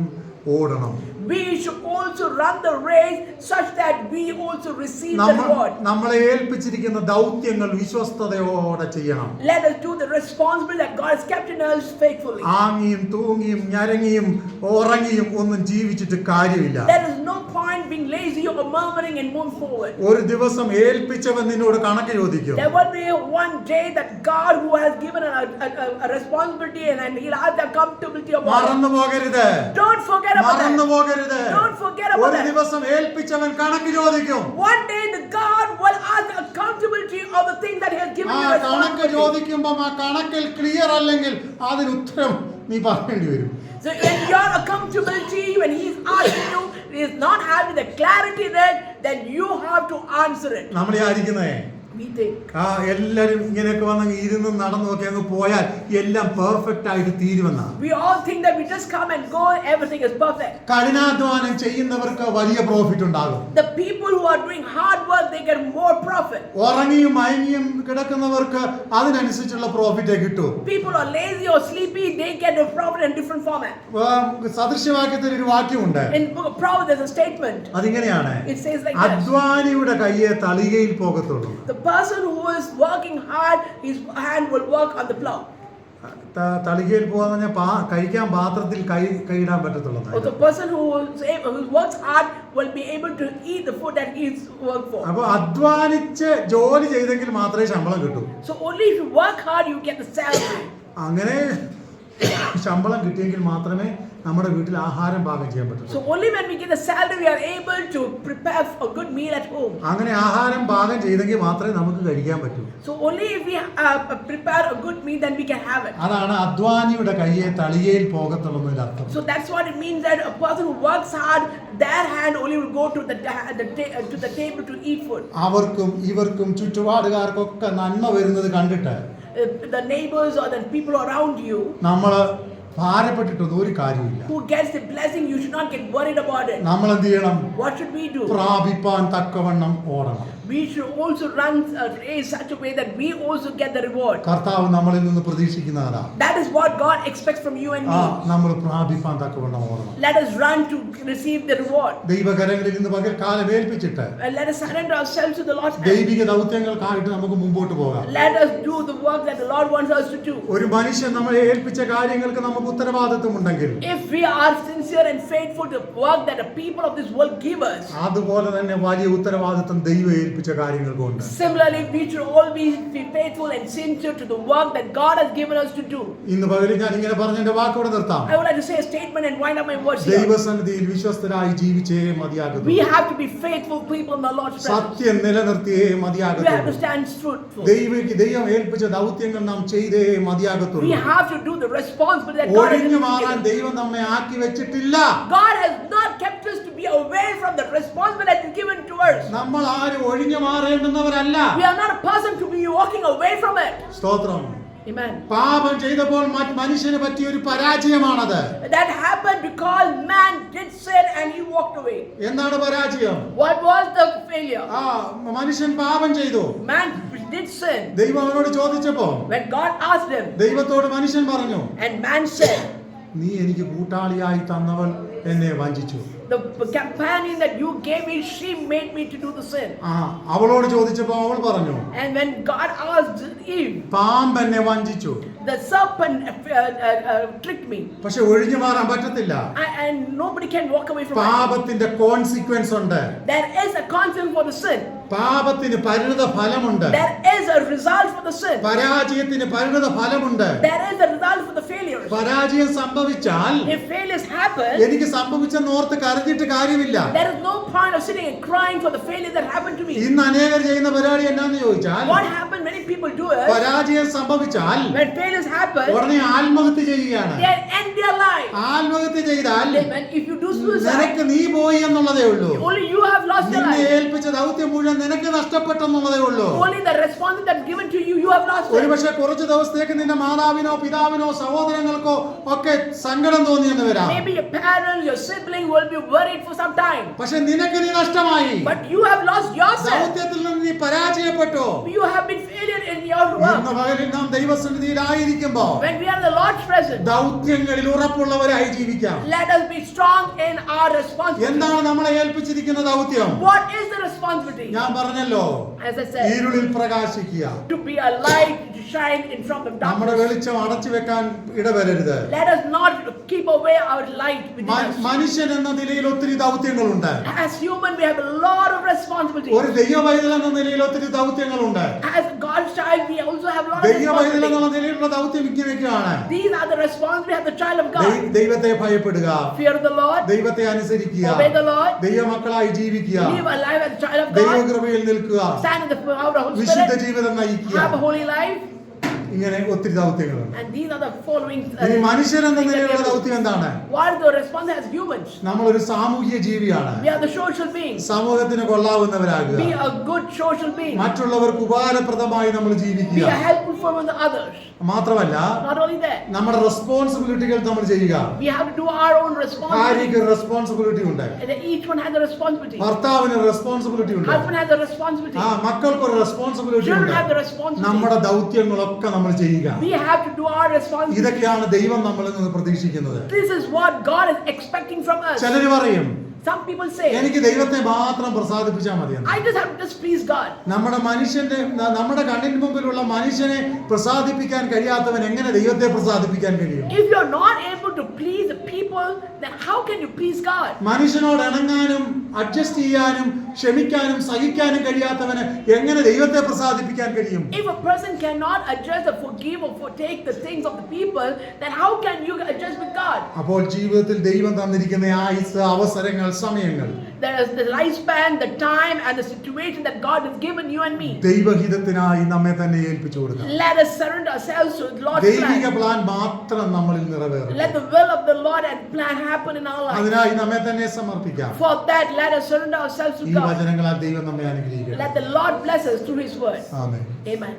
ഓടണം. we should also run the race such that we also receive the reward. നമ്മളെ ഏൽപ്പിച്ചിരിക്കുന്ന ദൗത്യങ്ങൾ വിശ്വസ്തയോടെ ചെയ്യണം. Let us do the responsibility that God has kept in us faithfully. ആങ്ങിയും തൂങ്ങിയും ഞരങ്ങിയും ഉറങ്ങിയും ഒന്നും ജീവിച്ചിട്ട് കാര്യമില്ല. There is no point being lazy or murmuring and move forward. ഒരു ദിവസം ഏൽപ്പിച്ചവൻ നിന്നോട് കണക്ക് ചോദിക്കും. There will be one day that God who has given a responsibility and He'll have the accountability of all. മറന്നു പോകരുത്. Don't forget about that. മറന്നു പോകരുത്. Don't forget about ഒരു that. ദിവസം ഏൽപ്പിച്ചവൻ കണക്ക് ചോദിക്കും. One day the God will ask the accountability of the things that He has given ആ you കണക്ക് responsibility. ചോദിക്കുമ്പോൾ ആ കണക്കിൽ ക്ലിയർ അല്ലെങ്കിൽ അതിന് ഉത്തരം നീ പറയേണ്ടി വരും. So when your accountability, when he is asking you, he is not having the clarity there, then you have to answer it. നമ്മൾ വിചാരിക്കുന്നേ We think. എല്ലാരും ഇങ്ങനെയൊക്കെ വന്ന് ഇരുന്ന് നടന്നു നോക്കി അങ്ങ് പോയാൽ എല്ലാം പെർഫെക്റ്റ് ആയിട്ട് തീരുമെന്നാ. We all think that we just come and go, everything is perfect. കഠിനാധ്വാനം ചെയ്യുന്നവർക്ക് വലിയ പ്രോഫിറ്റ് ഉണ്ടാകും. The people who are doing hard work, they get more profit. ഉറങ്ങിയും മയങ്ങിയും കിടക്കുന്നവർക്ക് അതിനനുസരിച്ചുള്ള പ്രോഫിറ്റേ കിട്ടൂ. People are lazy or sleepy, they get a profit in different format. സദൃശവാക്യത്തിൽ ഒരു വാക്യമുണ്ട്. In book of Proverbs there's a statement. അതിങ്ങനെയാണ്. It says like this. അധ്വാനിയുടെ കയ്യെ തളികയിൽ പോകത്തുള്ളൂ. The person who is working hard, his hand will work on the plow. തളികയിൽ പോകാന്ന് പറഞ്ഞാൽ കഴിക്കാൻ പാത്രത്തിൽ കൈയിടാൻ പറ്റത്തുള്ളൂ. Or the person who works hard will be able to eat the food that he worked for. അപ്പോൾ അധ്വാനിച്ച് ജോലി ചെയ്തെങ്കിൽ മാത്രമേ ശമ്പളം കിട്ടൂ. So only if you work hard you get the salary. അങ്ങനെ ശമ്പളം കിട്ടിയെങ്കിൽ മാത്രമേ നമ്മുടെ വീട്ടിൽ ആഹാരം പാകം ചെയ്യാൻ പറ്റൂ. So only when we get the salary we are able to prepare a good meal at home. അങ്ങനെ ആഹാരം പാകം ചെയ്തെങ്കിൽ മാത്രമേ നമുക്ക് കഴിക്കാൻ പറ്റൂ. So only if we prepare a good meal then we can have it. അതാണ് അധ്വാനിയുടെ കയ്യെ തളികയിൽ പോകത്തുള്ളൂ എന്നതിന്റെ അർത്ഥം. So that's what it means, that a person who works hard, their hand only will go to the table to eat food. അവർക്കും ഇവർക്കും ചുറ്റുപാടുകാർക്കൊക്കെ നന്മ വരുന്നത് കണ്ടിട്ട് The neighbors or the people around you നമ്മൾ ഭാരപ്പെട്ടിട്ടൊന്നും ഒരു കാര്യമില്ല. who gets the blessing, you should not get worried about it. നമ്മൾ എന്ത് ചെയ്യണം? What should we do? പ്രാപിപ്പാൻ തക്കവണ്ണം ഓടണം. We should also run a race such a way that we also get the reward. കർത്താവ് നമ്മളിൽ നിന്ന് പ്രതീക്ഷിക്കുന്നതാ. That is what God expects from you and me. നമ്മൾ പ്രാപിപ്പാൻ തക്കവണ്ണം ഓടണം. Let us run to receive the reward. ദൈവകരങ്ങളിൽ നിന്ന് പകൽക്കാലം ഏൽപ്പിച്ചിട്ട് Let us surrender ourselves to the Lord's hand. ദൈവിക ദൗത്യങ്ങൾക്കായിട്ട് നമുക്ക് മുമ്പോട്ട് പോകാം. Let us do the work that the Lord wants us to do. ഒരു മനുഷ്യൻ നമ്മളെ ഏൽപ്പിച്ച കാര്യങ്ങൾക്ക് നമുക്ക് ഉത്തരവാദിത്വമുണ്ടെങ്കിൽ, If we are sincere and faithful to the work that the people of this world give us, അതുപോലെ തന്നെ വലിയ ഉത്തരവാദിത്വം ദൈവം ഏൽപ്പിച്ച കാര്യങ്ങൾക്കുണ്ട്. similarly we should always be faithful and sincere to the work that God has given us to do. ഇന്ന് പകരം ഞാൻ ഇങ്ങനെ പറഞ്ഞ എന്റെ വാക്കോടെ നിർത്താം. I would like to say a statement and wind up my words here. ദൈവസന്നിധിയിൽ വിശ്വസ്തരായി ജീവിച്ചേ മതിയാകുന്നു. We have to be faithful people in the Lord's presence. സത്യം നിലനിർത്തിയേ We have to മതിയാകത്തുള്ളൂ. stand truthful. ദൈവം ഏൽപ്പിച്ച ദൗത്യങ്ങൾ നാം ചെയ്തേ We മതിയാകത്തുള്ളൂ. have to do the responsibility that God has ഒഴിഞ്ഞു given മാറാൻ us. ദൈവം നമ്മെ ആക്കി വെച്ചിട്ടില്ല. God has not kept us to be away from the responsibility that is given to us. നമ്മൾ ആരും ഒഴിഞ്ഞു മാറേണ്ടുന്നവരല്ല. We are not a person to be walking away from it. സ്തോത്രം. Amen. പാപം ചെയ്തപ്പോൾ മനുഷ്യന് പറ്റിയ ഒരു പരാജയമാണത്. That happened because man did sin and he walked away. എന്താണ് പരാജയം? What was the failure? മനുഷ്യൻ പാപം ചെയ്തു. Man did sin. ദൈവം അവനോട് ചോദിച്ചപ്പോ When God asked him, ദൈവത്തോട് മനുഷ്യൻ പറഞ്ഞു, and man said, നീ എനിക്ക് കൂട്ടാളിയായി തന്നവൾ എന്നെ വഞ്ചിച്ചു. the companion that you gave me, she made me to do the sin. അവളോട് ചോദിച്ചപ്പോ അവൾ പറഞ്ഞു, And when God asked Eve, പാമ്പ് എന്നെ വഞ്ചിച്ചു. the serpent tricked me. പക്ഷെ ഒഴിഞ്ഞു മാറാൻ പറ്റത്തില്ല. And nobody can walk away from it. പാപത്തിന്റെ കോൺസിക്വൻസ് ഉണ്ട്. There is a consequence for the sin. പാപത്തിന് പരിണത ഫലമുണ്ട്. There is a result for the sin. പരാജയത്തിന് പരിണത ഫലമുണ്ട്. There is a result for the failures. പരാജയം സംഭവിച്ചാൽ If failures happen, എനിക്ക് സംഭവിച്ചെന്നോർത്ത് കരഞ്ഞിട്ട് കാര്യമില്ല. there is no point of sitting and crying for the failure that happened to me. ഇന്ന് അനേകർ ചെയ്യുന്ന പരിപാടി എന്നാന്ന് ചോദിച്ചാൽ, What happened? Many people do it. പരാജയം സംഭവിച്ചാൽ When failures happen, ഉടനെ ആത്മഹത്യ ചെയ്യുകയാണ്. they end their life. ആത്മഹത്യ ചെയ്താൽ If you do suicide, നിനക്ക് നീ പോയി എന്നുള്ളതേ ഉള്ളൂ. only you have lost your നിന്നെ life. ഏൽപ്പിച്ച ദൗത്യം മുഴുവൻ നിനക്ക് നഷ്ടപ്പെട്ടെന്നുള്ളതേ ഉള്ളൂ. Only the responsibility that's given to you, you have lost it. ഒരുപക്ഷെ കുറച്ച് ദിവസത്തേക്ക് നിന്റെ മാതാവിനോ പിതാവിനോ സഹോദരങ്ങൾക്കോ ഒക്കെ സങ്കടം തോന്നിയെന്ന് വരാം. Maybe your parents, your sibling will be worried for some time. പക്ഷെ നിനക്ക് നീ നഷ്ടമായി. But you have lost yourself. ദൗത്യത്തിൽ നിന്ന് നീ പരാജയപ്പെട്ടു. You have been failure in your work. ഇന്ന് പകലിൽ നാം ദൈവസന്നിധിയിലായിരിക്കുമ്പോൾ When we are in the Lord's presence, ദൗത്യങ്ങളിൽ ഉറപ്പുള്ളവരായി ജീവിക്കാം. let us be strong in our responsibility. എന്താണ് നമ്മളെ ഏൽപ്പിച്ചിരിക്കുന്ന ദൗത്യം? What is the responsibility? ഞാൻ പറഞ്ഞല്ലോ, As I said, ഇരുളിൽ പ്രകാശിക്കുക. to be a light to shine in front of നമ്മുടെ darkness. വെളിച്ചം അടച്ചു വെക്കാൻ ഇടവരരുത്. Let us not keep away our light within us. മനുഷ്യൻ എന്ന നിലയിൽ ഒത്തിരി ദൗത്യങ്ങളുണ്ട്. As human, we have a lot of responsibilities. ഒരു ദൈവവൈതൽ എന്ന നിലയിൽ ഒത്തിരി ദൗത്യങ്ങളുണ്ട്. As God's child, we also have a lot of ദൈവവൈതൽ responsibilities. എന്നുള്ള നിലയിലുള്ള ദൗത്യം ഇങ്ങനെയൊക്കെയാണ്. These are the responsibilities of the child of God. ദൈവത്തെ ഭയപ്പെടുക, Fear the Lord, ദൈവത്തെ അനുസരിക്കുക, obey the Lord, ദൈവമക്കളായി ജീവിക്കുക, live a life as a child of God, ദൈവകൃപയിൽ നിൽക്കുക, stand in the power of the Holy വിശുദ്ധ Spirit, ജീവിതം നയിക്കുക. have a holy life. ഇങ്ങനെ ഒത്തിരി ദൗത്യങ്ങളുണ്ട്. And these are the following. ഈ മനുഷ്യരെന്ന things that we നിലയിലുള്ള have to do. ദൗത്യം എന്താണ്? What is the response as humans? നമ്മളൊരു സാമൂഹ്യ ജീവിയാണ്. We are the social beings. സമൂഹത്തിന് കൊള്ളാവുന്നവരാകുക. Be a good social being. മറ്റുള്ളവർക്ക് ഉപകാരപ്രദമായി നമ്മൾ Be ജീവിക്കുക. a helpful for the others. മാത്രമല്ല Not only that, നമ്മുടെ റെസ്പോൺസിബിലിറ്റികൾ നമ്മൾ ചെയ്യുക. we have to do our own responsibility. ഭാര്യയ്ക്ക് റെസ്പോൺസിബിലിറ്റി ഉണ്ട്. And each one has a responsibility. ഭർത്താവിന് റെസ്പോൺസിബിലിറ്റി ഉണ്ട്. Husband has a responsibility. മക്കൾക്ക് ഒരു റെസ്പോൺസിബിലിറ്റി Children ഉണ്ട്. have the responsibility. നമ്മുടെ ദൗത്യങ്ങളൊക്കെ നമ്മൾ ചെയ്യുക. We have to do our responsibility. ഇതൊക്കെയാണ് ദൈവം നമ്മളിൽ നിന്ന് പ്രതീക്ഷിക്കുന്നത്. This is what God is expecting from us. ചിലർ പറയും, Some people say, എനിക്ക് ദൈവത്തെ മാത്രം പ്രസാദിപ്പിച്ചാൽ മതിയെന്ന്. I just have to just please God. നമ്മുടെ കണ്ണിന് മുമ്പിലുള്ള മനുഷ്യനെ പ്രസാദിപ്പിക്കാൻ കഴിയാത്തവൻ എങ്ങനെ ദൈവത്തെ പ്രസാദിപ്പിക്കാൻ കഴിയും? If you are not able to please the people, then how can you please God? മനുഷ്യനോട് ഇണങ്ങാനും അഡ്ജസ്റ്റ് ചെയ്യാനും ക്ഷമിക്കാനും സഹിക്കാനും കഴിയാത്തവന് എങ്ങനെ ദൈവത്തെ പ്രസാദിപ്പിക്കാൻ കഴിയും? If a person cannot adjust or forgive or forsake the things of the people, then how can you adjust with God? അപ്പോൾ ജീവിതത്തിൽ ദൈവം തന്നിരിക്കുന്ന ആയുസ്സ്, അവസരങ്ങൾ, സമയങ്ങൾ, There is the lifespan, the time and the situation that God has given you and me. ദൈവഹിതത്തിനായി നമ്മെ തന്നെ ഏൽപ്പിച്ചു കൊടുക്കാം. Let us surrender ourselves to the Lord's ദൈവിക plan. പ്ലാൻ മാത്രം നമ്മളിൽ നിറവേറും. Let the will of the Lord and plan happen in our life. അതിനായി നമ്മെ തന്നെ സമർപ്പിക്കാം. For that, let us surrender ourselves to ഈ God. വചനങ്ങളാൽ ദൈവം നമ്മെ അനുഗ്രഹിക്കട്ടെ. Let the Lord bless us through His word. Amen. Amen.